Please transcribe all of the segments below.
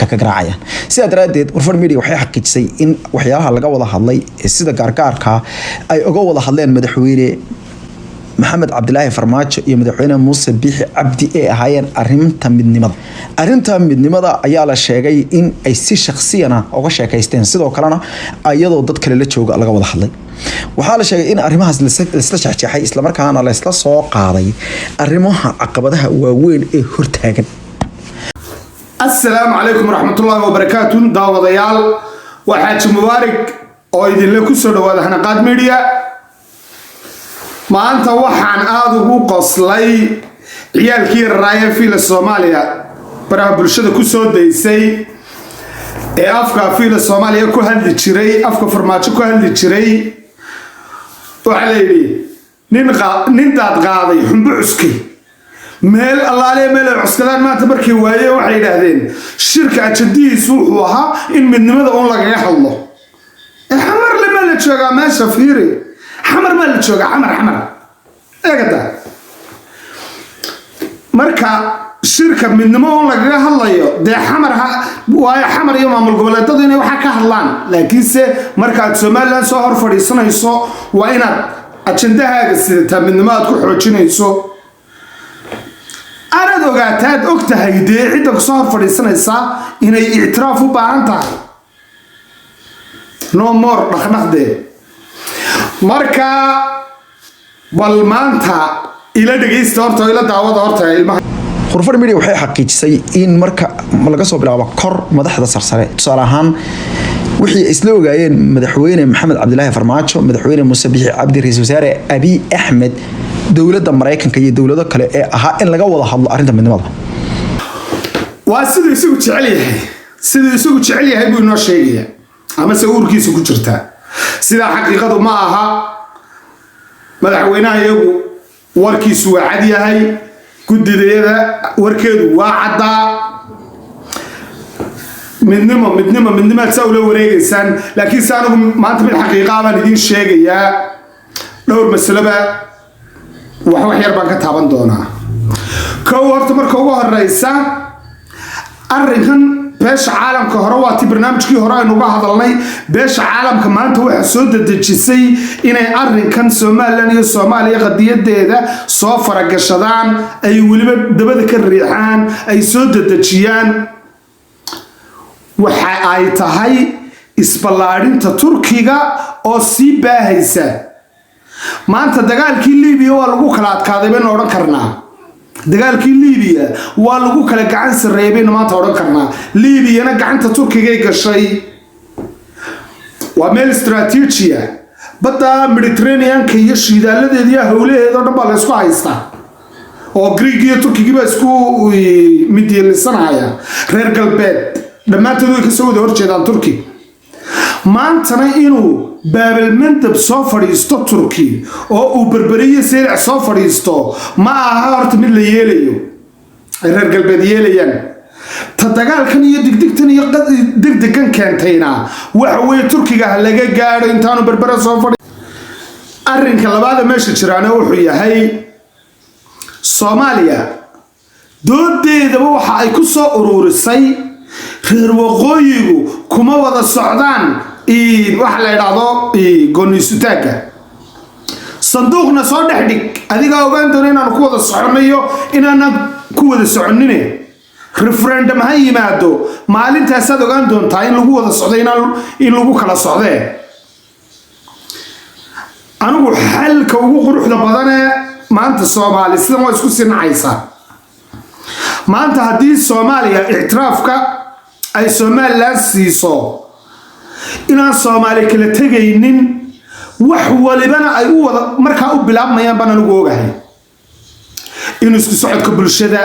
ka garaacayaan sida daraadeed warfar media waxay xaqiijisay in waxyaalaha laga wada hadlay sida gaargaarka ay uga wada hadleen madaxweyne محمد عبد الله فرماج iyo madaxweyne Muuse Biixi Cabdi ee ahaayeen arinta midnimada ayaa la sheegay in ay si shakhsiyana uga sheekaysteen sidoo kalena ayadoo dad kale la jooga laga wada hadlay waxaa la sheegay in arrimahaas la isla shaxjeexay isla markaana la isla soo qaaday arrimaha caqabadaha waaweyn ee hortaagan السلام عليكم ورحمة الله وبركاته داوديال وحاج مبارك oo idinle ku soo dhawaada Hanaqaad Media maanta waxaan aad ugu qoslay ciyaalkii raaya fiila Soomaaliya baraha bulshada ku soo daysay ee afka fiila Soomaaliya ku hadli jiray afka farmaajo ku hadli jiray waxa la yiri nin daad qaaday xumbuuski meel allaale meel cuskadaan maanta markii waayay waxay yiraahdeen shirka ajadiisu wuxuu ahaa in midnimada oo laga hadlo xamar lama la jooga meesha fiiri حمر ما اللي تشوقه حمر ايه قدا marka shirka midnimo oo laga hadlayo de xamar iyo maamul goboleedyada inay waxa ka hadlaan laakiin se marka aad Soomaaliland soo hor fadhiisanayso waa inaad ajandahaaga sida midnimo aad ku xoojinayso aad ogaataad ogtahay de cid ku soo hor fadhiisanaysa inay i'tiraaf u baahan tahay no more dhaqdhaqde marka bal maanta ila dhageysta horta ila daawada horta ilmaha warfar media waxay xaqiijisay in marka laga soo bilaabo kor madaxda sarsare tusaale ahaan wixii isla ogaayeen madaxweyne Maxamed Cabdilaahi Farmaajo madaxweyne Muuse Biixi Cabdi Ra'iisul Wasaare Abiy Ahmed dawladda Mareykanka iyo dawlado kale ee ahaa in laga wada hadlo arrinta midnimada waa sidoo isugu jecel yahay buu noo sheegaya ama sawirkiisu ku jirtaa sida xaqiiqadu ma aha madaxweynaha iyagu warkiisu waa cad yahay guddidayada warkeedu waa caddaa midnimo sawlo wareegaysaan laakiin saanagu maanta mid xaqiiqa baan idin sheegayaa dhowr masalaba wax yar baan ka taaban doonaa kow horta marka ugu horeysa arrinkan beesha caalamka hore waa tii barnaamijkii hore aynu uga hadalnay beesha caalamka maanta waxa soo dadajisay inay arrinkan Soomaaliland iyo Soomaaliya qadiyadeeda soo faragashadaan ay waliba dabada ka riixaan ay soo dadajiyaan waxa ay tahay isballaarinta Turkiga oo si baahaysa maanta dagaalkii Liibiya waa lagu kala adkaaday baan oran karnaa dagaalkii Liibiya waa lagu kala gacan sareeyay maanta oran karnaa Liibiyana gacanta Turkiga ay gashay waa meel istiraatiijiya badda Mediterranean-ka iyo shidaaladeedii hawlaheeda dhan baa la isku haystaa oo Greek iyo Turkiga isku midyeelisanaya reer galbeed dhamaantood way ka soo wada horjeedaan Turki maantana inuu baabalmandab soo fadhiisto Turki oo uu berberiye seelc soo fadhiisto ma aha horta mid la yeelayo reer galbeed yeelayaan ta dagaalkan iyo digdigtan iyo degdegan keentayna waxa weeye Turkiga laga gaaro intaanu berbera soo fadhi arrinka labaad meesha jiraana wuxuu yahay Soomaaliya doodeeda waxa ay ku soo ururisay reer waqooyigu kuma wada socdaan waxa la yiraahdo gooniisutaaga sanduuqna soo dhaxdhig adiga ogaan doona inaan ku wada soconayo inaan ku wada soconine referendum ha yimaado maalintaas aad ogaan doontaa in lagu wada socdo in lagu kala socdee anigu xalka ugu quruxda badan ee maanta Soomaali sida ma isku sinacaysa maanta hadii Soomaaliya i'tiraafka ay Somaliland siiso inaan Soomaali kala tagaynin wax walibana ay u wada markaa u bilaabmayaan baan ugu ogahay in isku socodka bulshada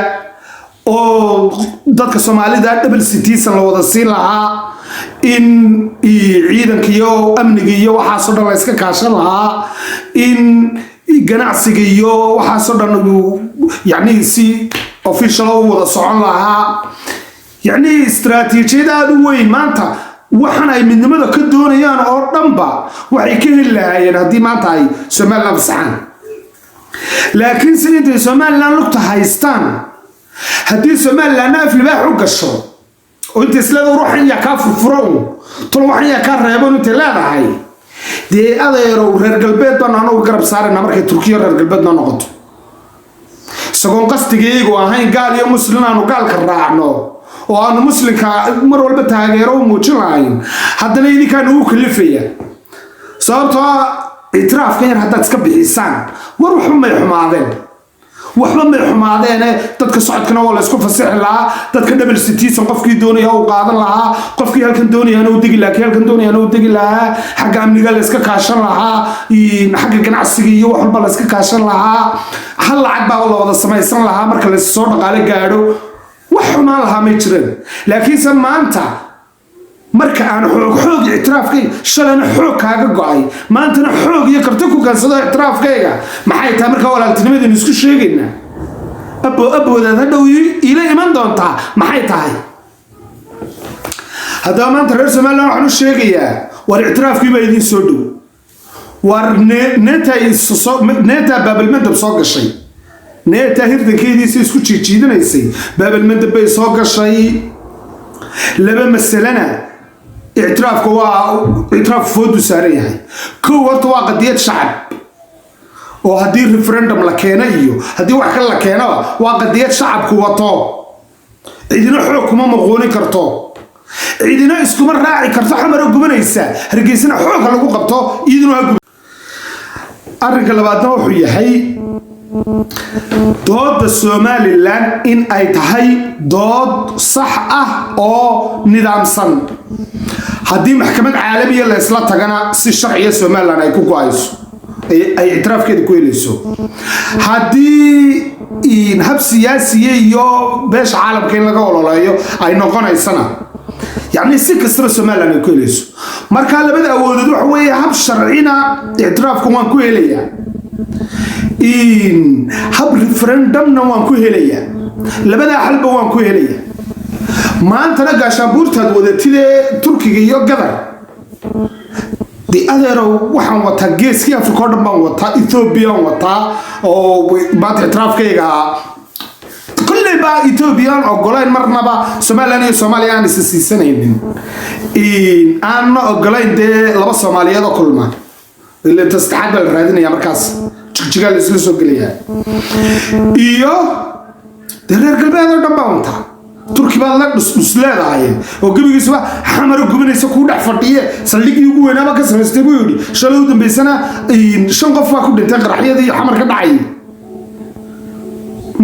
oo dadka Soomaalida double citizen la wada siin lahaa in ciidanka iyo amniga iyo waxa soo dhan la iska kaashan lahaa in ganacsiga iyo waxa soo dhan yani si official oo wada socon lahaa yani istiraatiijiyada weyn maanta waxaan ay midnimada ka doonayaan oo dhanba waxay ka helaayeen hadii maanta ay Soomaaliland saxan laakiin sidii Soomaaliland lugta haystaan hadii Soomaaliland aflibaax u gasho وانت سلاد روحين يا كاف فرو طلع يا كار ريبون انت لا هاي دي أديرو رجال البيت أنا وقرب صارنا مركي تركيا رجال البيت نقط سكون قصدي وهاي قال يا مسلم أنا وقال كراعنو وأنا مسلم كمر والبيت هاجروا وموجلاين حتى ليدي كانوا كلفية صارتها اعتراف كان حتى تسكب إنسان وروح ما يحمادين وحنا ما يحمادين تدك صعد كنا ولا اسكو فسح لها تدك دبل ستيسن قفكي دونيا او قادن لها قفكي halkan doonaya inuu digi laakiin halkan doonaya inuu digi lahaa xagga amniga la iska kaashan lahaa xagga ganacsiga iyo wax walba la iska kaashan lahaa hal lacag baa la wada samaysan lahaa marka la soo dhaqaale gaadho wax xuma lahaa ma jireen laakiin san maanta marka aan xoog اعتراafkay shalan xoog kaaga go'ay maantana xoog iyo karti ku kansado اعتراafkayga maxay tahay marka walaaltinimadii isku sheegayna aboodaad hadhow ila iman doonta maxay tahay hada maanta reer Soomaaliya waxaan u sheegayaa war اعتراafkii baa idin soo dhow war neeta baabalmandab soo gashay neeta hirdankeediisa isku jiidanaysay baabalmandab bay soo gashay laba masalana اعتراف اعتراف فودو ساريه كو ورت waa qadiyad shacab oo hadii referendum la keenayo hadii wax kale la keeno waa qadiyad shacabku wato cidina xoog kuma maqooni karto cidina iskuma raaci karto xamar gubanaysa hargeysana xoog lagu qabto idina arrinka labaadna wuxuu yahay dood Somaliland in ay tahay dood sax ah oo nidaamsan haddii maxkamad caalamiya la isla tagana si sharciya Somaliland ay ku go'ayso ay اعتراafkeeda ku helayso haddii in hab siyaasi iyo beesha caalamka in laga ololayo ay noqonaysana يعني si kasta Somaliland ay ku helayso marka labada awoodood waxa weeye hab sharcina اعتراafku waan ku helayaa in hab referendumna waan ku helayaa labada xalba waan ku helayaa maanta gaashaanbuurtaad wadatide Turkiga iyo Gadar di adeero waxaan wata geeski Afrika oo dhan baan wata Ethiopia wata oo baad اعتراafkayga kulli baa Ethiopia ogolaan marnaba Soomaaliland iyo Soomaaliya aan isisiisanaynin aan ogolayn de laba Soomaaliyeed oo kulma ilaa tastaxad bal raadinaya markaas jigal isla soo galiyaa iyo reer galbeed oo dhan baa wata Turki baa la dhusleedahay oo gabigiisa xamar gubinaysa ku dhax fadhiye saldhigii ugu weynaa ka sameystay buu yiri shalay dambeysana shan qof waa ku dhintay qaraxyadii xamar ka dhacay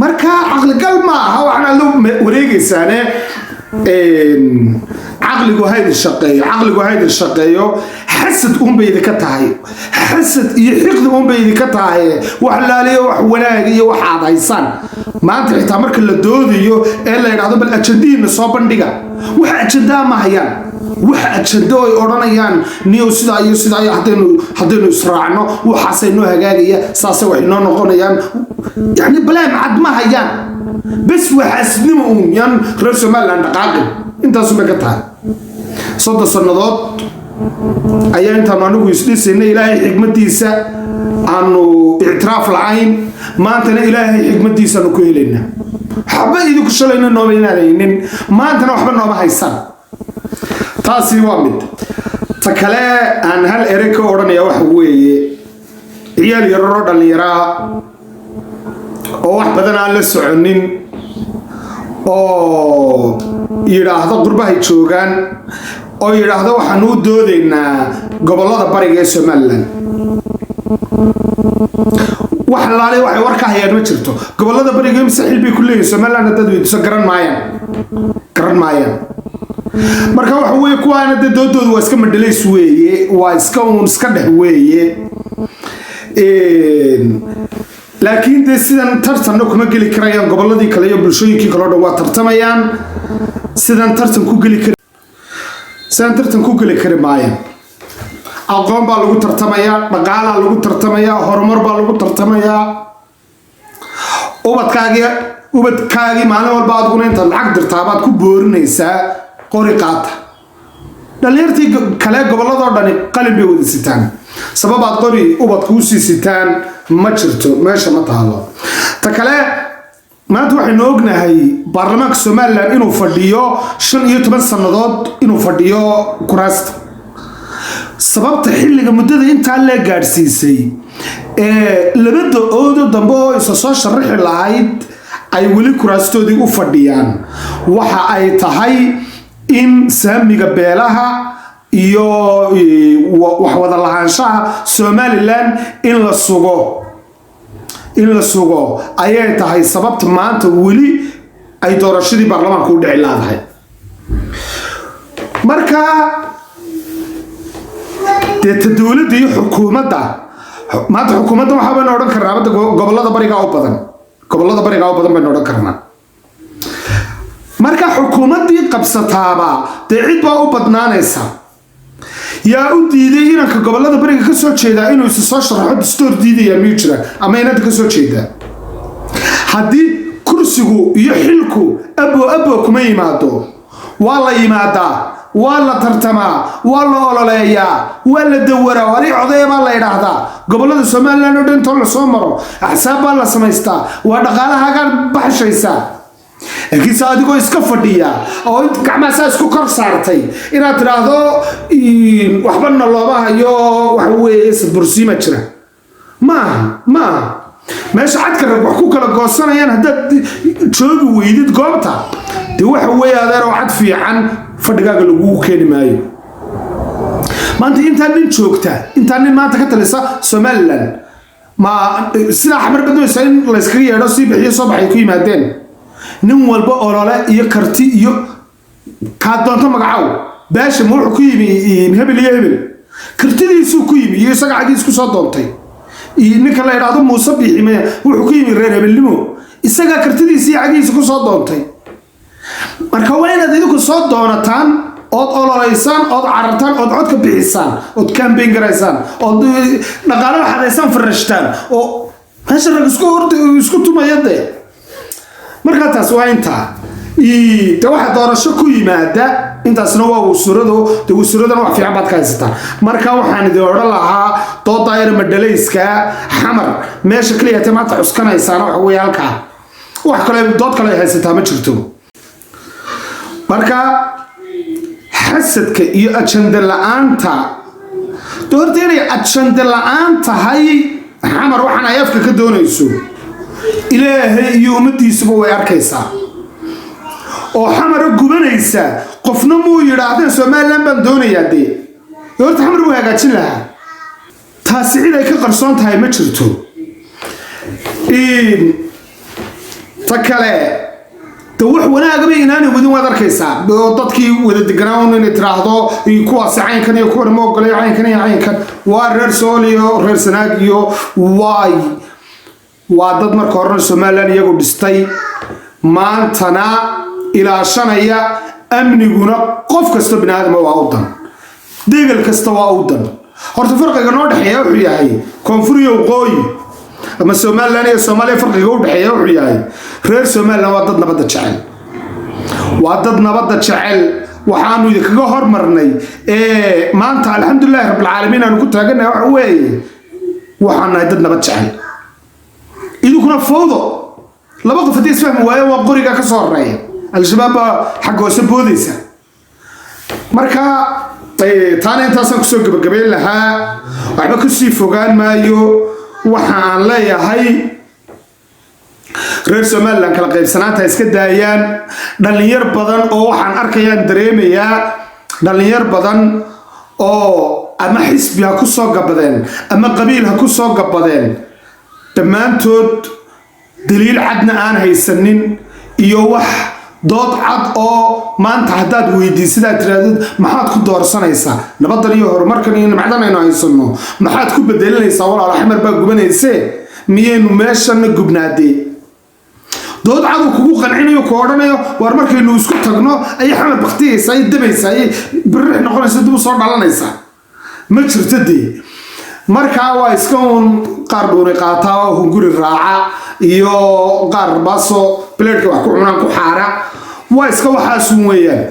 marka aqli gal ma aha waxna loo wareegaysaane عقلك هيد الشقيو حسد بيدي كتاهي حسد يحقد بيدي كتاهي وحلالي وحولاقي وحاضيسان ما انت احتمرك اللي دوديو إلا ينعضو بالأجندين صوبان ديغا وحا أجندا ما هيان وحا أجندو يورانيان نيو سيدايو حدينو إسراعنو وحاسينو هقاقيا ساسي وحينو نقونيان يعني بلا معد ما هيان بس وحاسنمهم يان رسو مالان دقاقل انت سمكتها صد السنضات ايان تمانوكو يسلسينا إلهي حكمتيسا عنو اعتراف العين ما انتنا إلهي حكمتيسا نكوه لنا حبا إذا كشلينا نوبينا لينين ما انتنا وحبا نوبا هايسان تاسي وامد تكالي عن هل إريكو أورانيا وحوي عيال يرورد اللي يرى oo wax badan aan la soconin oo yiraahdo qurbaha joogan oo yiraahdo waxaan u doodeynaa gobolada bariga ee Soomaaliland wax laalay waxay warka hayaan ma jirto gobolada bariga ee Saaxil bay ku leeyihiin Soomaaliland dad way soo garan maayaan marka waxa weeye kuwaana doodoodu waa iska madhaleys weeye waa iska dhex weeye laakiin de sidan tartan kuma geli karayaan goboladii kale iyo bulshooyinkii kale oo dhan waa tartamayaan sidan tartan ku geli kari maayaan aqoon baa lagu tartamayaa dhaqaalaha lagu tartamayaa horumar baa lagu tartamayaa ubadkaagii maalin walba aad gunaynta lacag dirtaa baad ku boorinaysaa qori qaata dhalinyartii kale goboladoo dhani qalin bay wada sitaan sababaad qori ubadku u sii sitaan ma jirto meesha ma taalo ta kale maanta waxaynu ognahay baarlamaanka Somaliland inuu fadhiyo 15 sanadood inuu fadhiyo kuraasta sababta xilliga muddada inta la gaarsiisay labada oodo dambe oo isa soo sharaxi lahayd ay wali kuraastoodii u fadhiyaan waxa ay tahay in saamiga beelaha iyo wax wada lahaanshaha Somaliland in la sugo ayay tahay sababta maanta wali ay doorashadii baarlamaanka u dhici lahayd marka dowladda iyo xukuumadda maanta xukuumadda waxa baynu odhan karnaa gobolada bariga u badan baynu odhan karnaa marka xukuumaddii qabsataaba dee cid baa u badnaanaysa yaa u diiday inanka gobolada bariga ka soo jeedaa inuu isa soo sharaxo dastuur diidaya miyuu jira ama inanta ka soo jeedaa haddii kursigu iyo xilku abo kuma yimaado waa la yimaadaa waa la tartamaa waa la ololeeyaa waa la dawaraa wali codeey baa la yiraahdaa gobolada Somaliland oo dhan toon la soo maro axsaab baa la samaystaa waa dhaqaalaha baxshaysa kiisa adigoo iska fadhiya oo gacmaha isku kor saartay inaad tiraahdo waxba looba hayo wax weeye isbursiima jira ma meesha cadka wax ku kala goosanayaan haddaad joogi weydid goobta dee waxa weeye adeer oo cad fiican fadhigaaga lagu keeni maayo maanta intaan nin maanta ka talisa Somaliland ma sida xamar badnaysa in la iska yeedho si bixiyo soo baxay ku yimaadeen nin walba olole iyo karti iyo ka doonto magacaw baasha wuxuu ku yimi hebel kartidiisu ku yimi iyo isaga cagiis ku soo doontay ninka la yiraahdo Muuse Biixime wuxuu ku yimi reer hebelnimo isaga kartidiisa iyo cagiis ku soo doontay marka waa inaad idinku soo doonataan ood ololeysaan ood carartaan ood cod ka bixisaan ood campaign garaysaan ood dhaqaale waxaadaysan farashtaan oo meesha rag isku tumayade marka taas waa inta waxa doorasho ku yimaada intaasna waa wasuuradan wax fiican baad ka haysataa marka waxaan idin oran lahaa doodaayar madhalayska xamar meesha kaliya maanta cuskanaysan wax weey halka wax kale dood kale haysataa ma jirto marka xasadka iyo ajanda la'aanta doorta inay ajanda la'aan tahay xamar waxaan ay afka ka doonayso ilaahay iyo ummadiisuba way arkaysaa oo xamar gubanaysa qofna muu yiraahdeen Somaliland baan doonayaa dee doorta xamar way hagaajin lahaa taasi cid ay ka qarsoon tahay ma jirto takale wax wanaagaba inaanay wadin wada arkaysaa dadkii wada deganaan inay tiraahdo kuwaas caynkan iyo kuwa ma ogolay caynkan waa reer Sooliyo reer Sanaag iyo waa dad marka hore Somaliland iyagu dhistay maantana ilaashanaya amniguna qof kasta binaadam waa u dan deegal kasta waa u dan horta farqiga noo dhaxeeya wuxuu yahay koonfuriyo waqooyi ama Somaliland iyo Soomaaliya farqiga u dhaxeeya wuxuu yahay reer Somaliland waa dad nabadda jecel waxaanu idinkaga hormarnay maanta alxamdulillah rabbil caalamiin aanu ku taaganahay waxa weeye waxaan nahay dad nabad jecel idinkuna fawdo laba qof hadii isfahmi waayo waa qoriga ka soo horeeya al-shabaab xaq hoose boodaysa marka taana intaasaan kusoo gabagabeyn lahaa waxba ku sii fogaan maayo waxaan leeyahay reer Somaliland kala qaybsanaanta iska daayaan dhalinyar badan oo waxaan arkayaan dareemayaa dhalinyar badan oo ama xisbi ha ku soo gabadeen ama qabiil ha ku soo gabadeen dhammaantood daliil cadna aan haysanin iyo wax dood cad oo maanta haddaad weydiisidaad tiraahdo maxaad ku doorsanaysaa nabadan iyo horumarkan iyo nimcadan aynu haysano maxaad ku bedelinaysaa walaal xamar baa gubanayse miyaynu meeshana gubnaadee dood cad kugu qancinayo ku oranayo war markaynu isku tagno ay xamar baqtiyaysa ay dabaysa ay birrix noqonaysa dib soo dhalanaysa ma jirtadii marka waa iska qaar doonay qaataa oo guri raaca iyo qaar baaso bileedka wax ku cunaan ku xaara waa iska waxaas weeyaan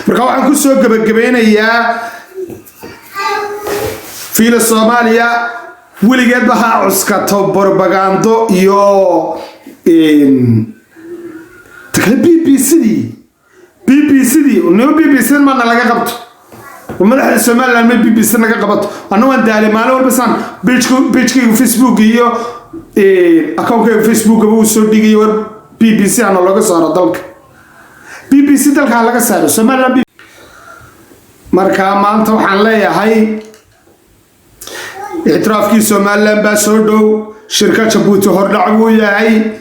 marka waxaan ku soo gabagabeynayaa fiila Soomaaliya weligeed baa cuskato propaganda iyo تكلم بي بي سي دي ونيو بي بي سي ما نلاقي قبط ومدح السومال لما بي بي سي نلاقي قبط أنا وين دالي ماله والبسان بيجكي فيسبوك يو أكونك فيسبوك أبو سودي يو بي بي سي أنا لقى صار دلك بي بي سي دلك على كسر السومال بي مركا ما أنت وحنا ليه هاي اعتراف كي سومال لما سودو شركة جبوتي هردعوا هاي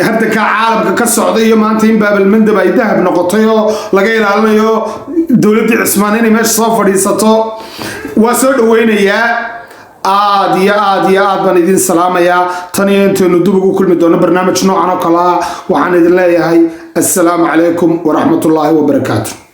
هذا كعالم كالسعودية ما أنتين باب المندب أي ذهب نقطيه لقي العالمية دولة عثمانية مش صفر يسطو وصل وين يا عاد بندين السلام يا تاني أنتوا ندوبوا كل مدون برنامج نوعنا كلا وعن الله هاي السلام عليكم ورحمة الله وبركاته.